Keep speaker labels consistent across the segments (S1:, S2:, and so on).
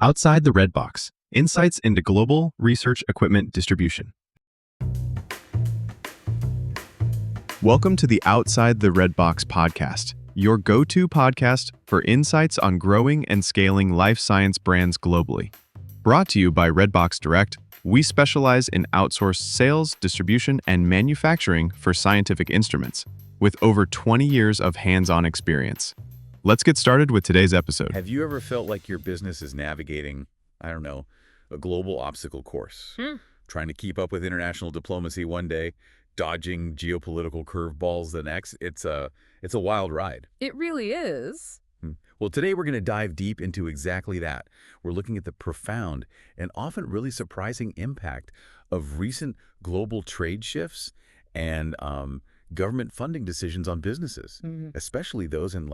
S1: Outside the Red Box, insights into global research equipment distribution. Welcome to the Outside the Red Box podcast, your go-to podcast for insights on growing and scaling life science brands globally. Brought to you by Redbox Direct, we specialize in outsourced sales, distribution, and manufacturing for scientific instruments, with over 20 years of hands-on experience. Let's get started with today's episode.
S2: Have you ever felt like your business is navigating, I don't know, a global obstacle course? Trying to keep up with international diplomacy one day, dodging geopolitical curveballs the next? It's a wild ride.
S3: It really is.
S2: Well, today we're going to dive deep into exactly that. We're looking at the profound and often really surprising impact of recent global trade shifts and government funding decisions on businesses, especially those in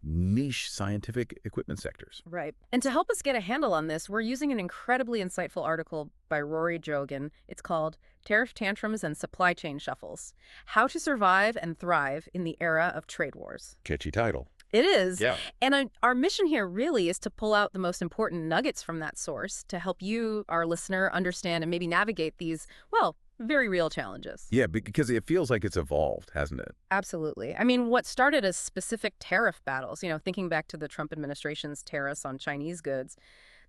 S2: niche scientific equipment sectors.
S3: Right. And to help us get a handle on this, we're using an incredibly insightful article by Rory Jogan. It's called Tariff Tantrums and Supply Chain Shuffles: How to Survive and Thrive in the Era of Trade Wars.
S2: Catchy title.
S3: It is.
S2: Yeah.
S3: And our mission here really is to pull out the most important nuggets from that source to help you, our listener, understand and maybe navigate these, well, very real challenges.
S2: Yeah, because it feels like it's evolved, hasn't it?
S3: Absolutely. I mean, what started as specific tariff battles, thinking back to the Trump administration's tariffs on Chinese goods,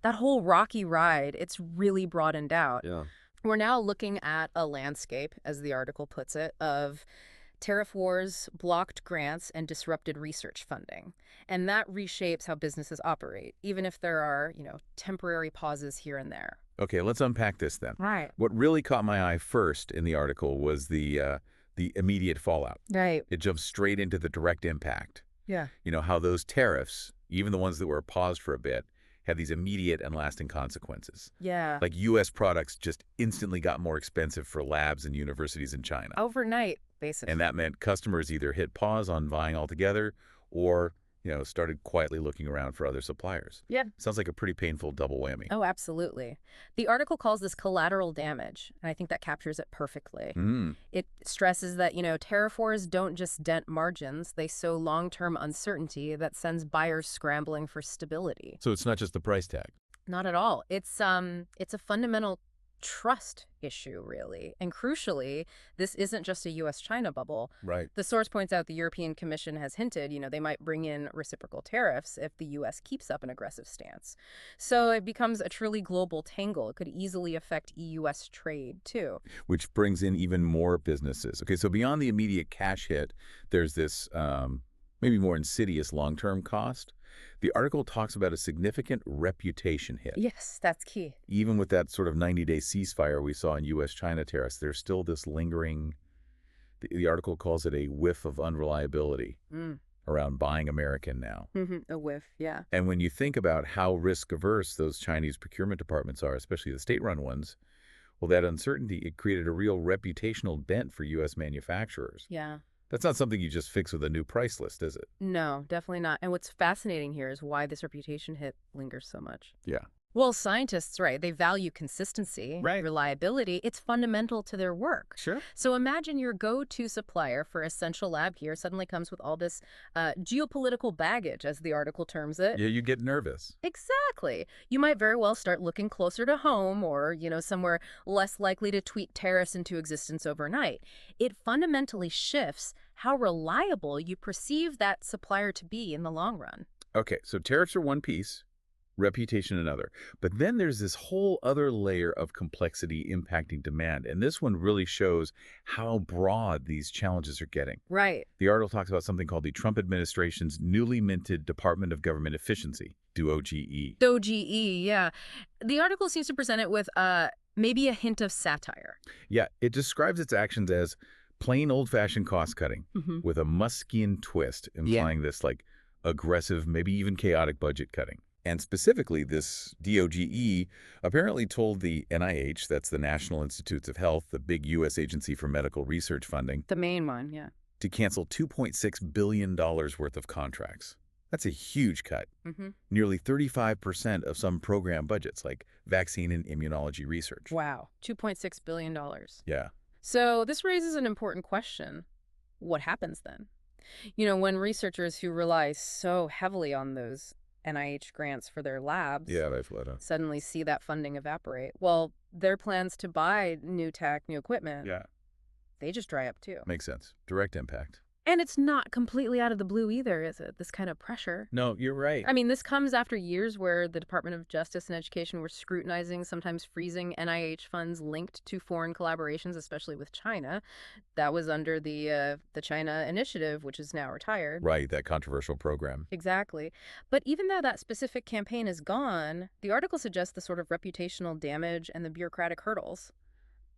S3: that whole rocky ride, it's really broadened out.
S2: Yeah.
S3: We're now looking at a landscape, as the article puts it, of tariff wars, blocked grants, and disrupted research funding. And that reshapes how businesses operate, even if there are, temporary pauses here and there.
S2: Okay, let's unpack this then.
S3: Right.
S2: What really caught my eye first in the article was the immediate fallout.
S3: Right.
S2: It jumps straight into the direct impact.
S3: Yeah.
S2: How those tariffs, even the ones that were paused for a bit, had these immediate and lasting consequences.
S3: Yeah.
S2: Like U.S. products just instantly got more expensive for labs and universities in China.
S3: Overnight, basically.
S2: And that meant customers either hit pause on buying altogether or, started quietly looking around for other suppliers.
S3: Yeah.
S2: Sounds like a pretty painful double whammy.
S3: Oh, absolutely. The article calls this collateral damage, and I think that captures it perfectly. It stresses that, tariff wars don't just dent margins, they sow long-term uncertainty that sends buyers scrambling for stability.
S2: So it's not just the price tag.
S3: Not at all. It's a fundamental trust issue, really. And crucially, this isn't just a U.S.-China bubble.
S2: Right.
S3: The source points out the European Commission has hinted, they might bring in reciprocal tariffs if the U.S. keeps up an aggressive stance. So it becomes a truly global tangle. It could easily affect EU-US trade, too.
S2: Which brings in even more businesses. Okay, so beyond the immediate cash hit, there's this maybe more insidious long-term cost. The article talks about a significant reputation hit.
S3: Yes, that's key.
S2: Even with that sort of 90-day ceasefire we saw in U.S.-China tariffs, there's still this lingering, the article calls it a whiff of unreliability around buying American now.
S3: A whiff, yeah.
S2: And when you think about how risk-averse those Chinese procurement departments are, especially the state-run ones, well, that uncertainty, it created a real reputational dent for U.S. manufacturers.
S3: Yeah.
S2: That's not something you just fix with a new price list, is it?
S3: No, definitely not. And what's fascinating here is why this reputation hit lingers so much.
S2: Yeah.
S3: Well, scientists, right, they value consistency,
S2: Right.
S3: reliability. It's fundamental to their work.
S2: Sure.
S3: So imagine your go-to supplier for essential lab gear suddenly comes with all this geopolitical baggage, as the article terms it.
S2: Yeah, you get nervous.
S3: Exactly. You might very well start looking closer to home or, somewhere less likely to tweet tariffs into existence overnight. It fundamentally shifts how reliable you perceive that supplier to be in the long run.
S2: Okay, so tariffs are one piece, reputation another. But then there's this whole other layer of complexity impacting demand. And this one really shows how broad these challenges are getting.
S3: Right.
S2: The article talks about something called the Trump administration's newly minted Department of Government Efficiency, DOGE.
S3: DOGE, yeah. The article seems to present it with maybe a hint of satire.
S2: Yeah, it describes its actions as plain old-fashioned cost-cutting with a Muskian twist, implying this aggressive, maybe even chaotic budget cutting. And specifically, this DOGE apparently told the NIH, that's the National Institutes of Health, the big U.S. agency for medical research funding,
S3: The main one, yeah.
S2: to cancel $2.6 billion worth of contracts. That's a huge cut. Nearly 35% of some program budgets, like vaccine and immunology research.
S3: Wow. $2.6 billion.
S2: Yeah.
S3: So this raises an important question. What happens then? When researchers who rely so heavily on those NIH grants for their labs,
S2: Yeah, they've let up.
S3: suddenly see that funding evaporate. Well, their plans to buy new tech, new equipment,
S2: Yeah.
S3: they just dry up too.
S2: Makes sense. Direct impact.
S3: And it's not completely out of the blue either, is it? This kind of pressure.
S2: No, you're right.
S3: I mean, this comes after years where the Department of Justice and Education were scrutinizing, sometimes freezing NIH funds linked to foreign collaborations, especially with China. That was under the China Initiative, which is now retired.
S2: Right, that controversial program.
S3: Exactly. But even though that specific campaign is gone, the article suggests the sort of reputational damage and the bureaucratic hurdles,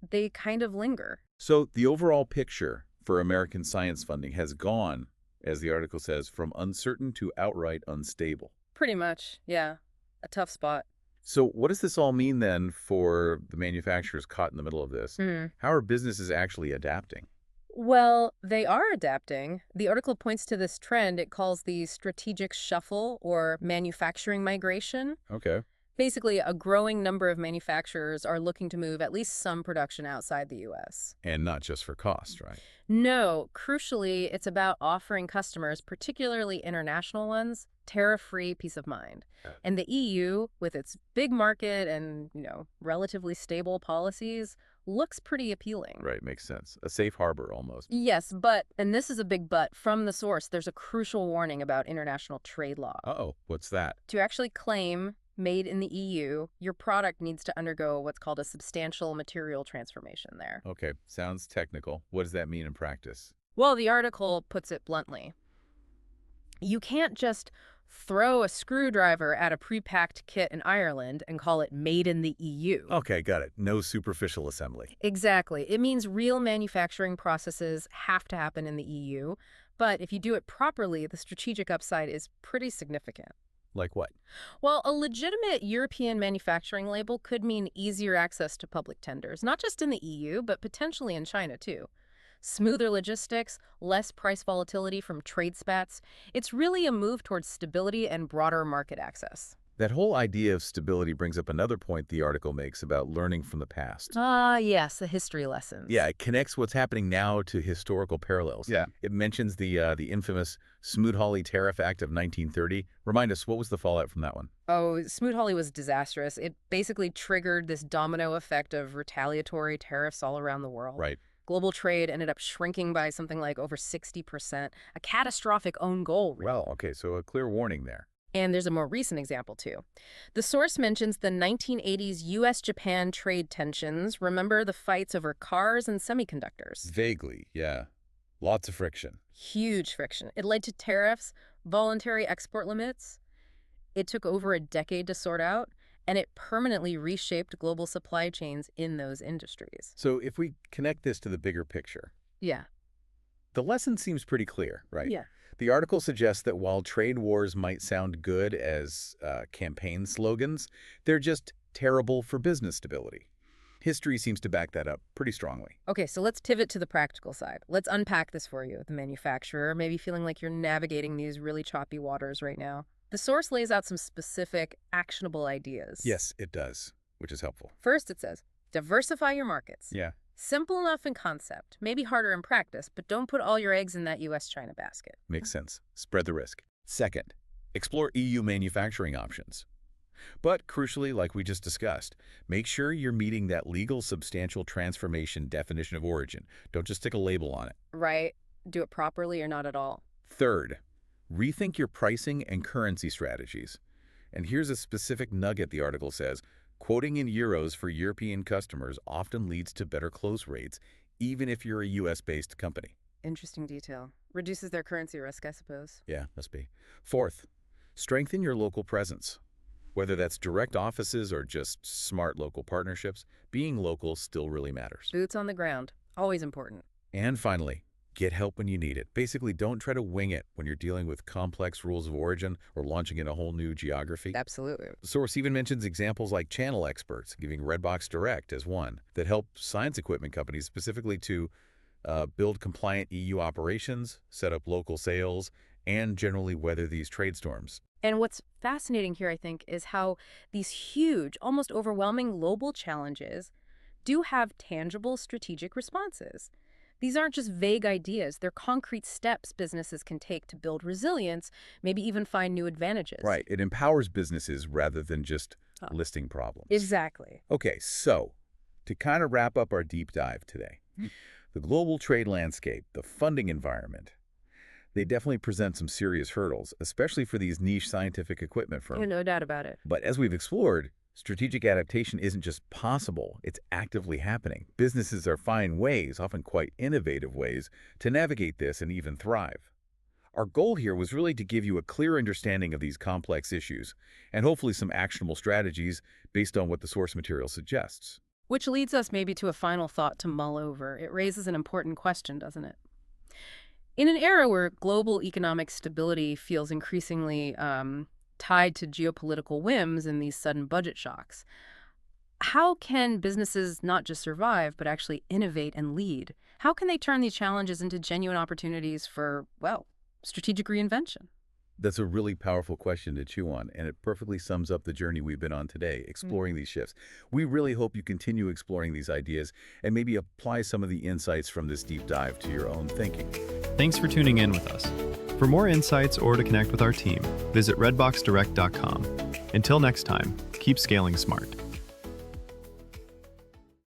S3: they kind of linger.
S2: So the overall picture for American science funding has gone, as the article says, from uncertain to outright unstable.
S3: Pretty much, yeah. A tough spot.
S2: So what does this all mean then for the manufacturers caught in the middle of this? How are businesses actually adapting?
S3: Well, they are adapting. The article points to this trend it calls the strategic shuffle or manufacturing migration.
S2: Okay.
S3: Basically, a growing number of manufacturers are looking to move at least some production outside the U.S.
S2: And not just for cost, right?
S3: No, crucially, it's about offering customers, particularly international ones, tariff-free peace of mind. And the EU, with its big market and, relatively stable policies, looks pretty appealing.
S2: Right, makes sense. A safe harbor almost.
S3: Yes, but, and this is a big but, from the source, there's a crucial warning about international trade law.
S2: Uh-oh, what's that?
S3: To actually claim made in the EU, your product needs to undergo what's called a substantial material transformation there.
S2: Okay, sounds technical. What does that mean in practice?
S3: Well, the article puts it bluntly. You can't just throw a screwdriver at a pre-packed kit in Ireland and call it made in the EU.
S2: Okay, got it. No superficial assembly.
S3: Exactly. It means real manufacturing processes have to happen in the EU, but if you do it properly, the strategic upside is pretty significant.
S2: Like what?
S3: Well, a legitimate European manufacturing label could mean easier access to public tenders, not just in the EU, but potentially in China, too. Smoother logistics, less price volatility from trade spats. It's really a move towards stability and broader market access.
S2: That whole idea of stability brings up another point the article makes about learning from the past.
S3: Yes, the history lessons.
S2: Yeah, it connects what's happening now to historical parallels. Yeah. It mentions the infamous Smoot-Hawley Tariff Act of 1930. Remind us, what was the fallout from that one?
S3: Oh, Smoot-Hawley was disastrous. It basically triggered this domino effect of retaliatory tariffs all around the world.
S2: Right.
S3: Global trade ended up shrinking by something like over 60%, a catastrophic own goal. Really.
S2: Well, okay, so a clear warning there.
S3: And there's a more recent example, too. The source mentions the 1980s U.S.-Japan trade tensions. Remember the fights over cars and semiconductors?
S2: Vaguely, yeah. Lots of friction.
S3: Huge friction. It led to tariffs, voluntary export limits. It took over a decade to sort out, and it permanently reshaped global supply chains in those industries.
S2: So if we connect this to the bigger picture,
S3: Yeah.
S2: the lesson seems pretty clear, right?
S3: Yeah.
S2: The article suggests that while trade wars might sound good as campaign slogans, they're just terrible for business stability. History seems to back that up pretty strongly.
S3: Okay, so let's pivot to the practical side. Let's unpack this for you, the manufacturer, maybe feeling like you're navigating these really choppy waters right now. The source lays out some specific, actionable ideas.
S2: Yes, it does, which is helpful.
S3: First, it says, diversify your markets.
S2: Yeah.
S3: Simple enough in concept, maybe harder in practice, but don't put all your eggs in that U.S.-China basket.
S2: Makes sense. Spread the risk. Second, explore EU manufacturing options. But crucially, like we just discussed, make sure you're meeting that legal substantial transformation definition of origin. Don't just stick a label on it.
S3: Right. Do it properly or not at all.
S2: Third, rethink your pricing and currency strategies. And here's a specific nugget the article says. Quoting in euros for European customers often leads to better close rates, even if you're a U.S.-based company.
S3: Interesting detail. Reduces their currency risk, I suppose.
S2: Yeah, must be. Fourth, strengthen your local presence. Whether that's direct offices or just smart local partnerships, being local still really matters.
S3: Boots on the ground. Always important.
S2: And finally, get help when you need it. Basically, don't try to wing it when you're dealing with complex rules of origin or launching in a whole new geography.
S3: Absolutely.
S2: The source even mentions examples like channel experts, giving Redbox Direct as one, that help science equipment companies specifically to build compliant EU operations, set up local sales, and generally weather these trade storms.
S3: And what's fascinating here, I think, is how these huge, almost overwhelming global challenges do have tangible strategic responses. These aren't just vague ideas. They're concrete steps businesses can take to build resilience, maybe even find new advantages.
S2: Right. It empowers businesses rather than just listing problems.
S3: Exactly.
S2: Okay, so to kind of wrap up our deep dive today, the global trade landscape, the funding environment, they definitely present some serious hurdles, especially for these niche scientific equipment firms.
S3: Yeah, no doubt about it.
S2: But as we've explored, strategic adaptation isn't just possible, it's actively happening. Businesses are finding ways, often quite innovative ways, to navigate this and even thrive. Our goal here was really to give you a clear understanding of these complex issues, and hopefully some actionable strategies based on what the source material suggests.
S3: Which leads us maybe to a final thought to mull over. It raises an important question, doesn't it? In an era where global economic stability feels increasingly tied to geopolitical whims and these sudden budget shocks, how can businesses not just survive, but actually innovate and lead? How can they turn these challenges into genuine opportunities for, well, strategic reinvention?
S2: That's a really powerful question to chew on, and it perfectly sums up the journey we've been on today, exploring these shifts. We really hope you continue exploring these ideas and maybe apply some of the insights from this deep dive to your own thinking.
S1: Thanks for tuning in with us. For more insights or to connect with our team, visit redboxdirect.com. Until next time, keep scaling smart.